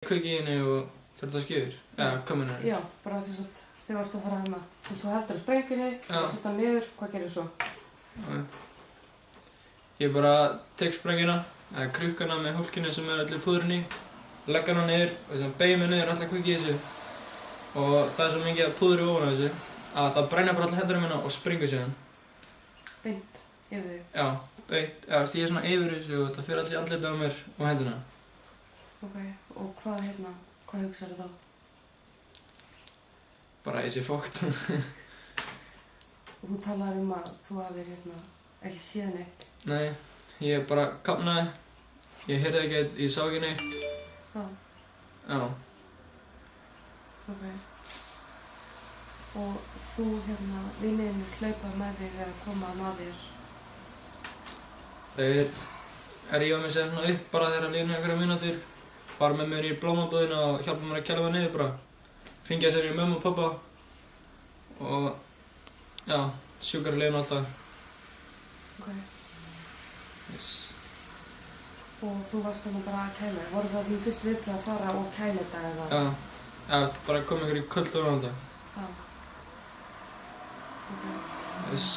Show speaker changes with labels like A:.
A: kveiki í henni og þurfti að skýður, eða kömmunni.
B: Já, bara þess að þegar þú ert að fara hérna, þú svo heldur á sprengjunni, setja hann niður, hvað gerir svo?
A: Ég bara tek sprengjuna, eða krukkuna með hólkinu sem allir púðurinn í, legg hana niður og þess að beygja mig niður alltaf kveiki í þessu. Og það er svo mikið púður í ofan á þessu að það brenna bara allar hendurinn minna og springur síðan.
B: Beint yfir þig?
A: Já, beint. Eða ég er svona yfir þessu og það fer allir andlitið á mér og hendina.
B: Ok, og hvað hugsaðu þá?
A: Bara ég sé fókt.
B: Og þú talar að þú hafir ekki séð neitt?
A: Nei, ég bara kafnaði. Ég heyrði ekkert, ég sá ekki neitt.
B: Já.
A: Já.
B: Ok. Og þú vinirnir hlaupa með þig að koma að þér?
A: Þeir rífa mig sér upp bara þegar líður einhverjar mínútur. Fara með mér í blómabúðina og hjálpa mér að kæla mig niður bara. Hringja sér í mömmu og pabba. Og já, sjúkar í liðinu alltaf.
B: Ok.
A: Yes.
B: Og þú varst þarna bara að kæla þig. Voru það þín fyrst viðbrögð að fara og kæla þetta eða?
A: Já. Já, bara kom einhver í köld og þetta.
B: Já. Ok.
A: Yes.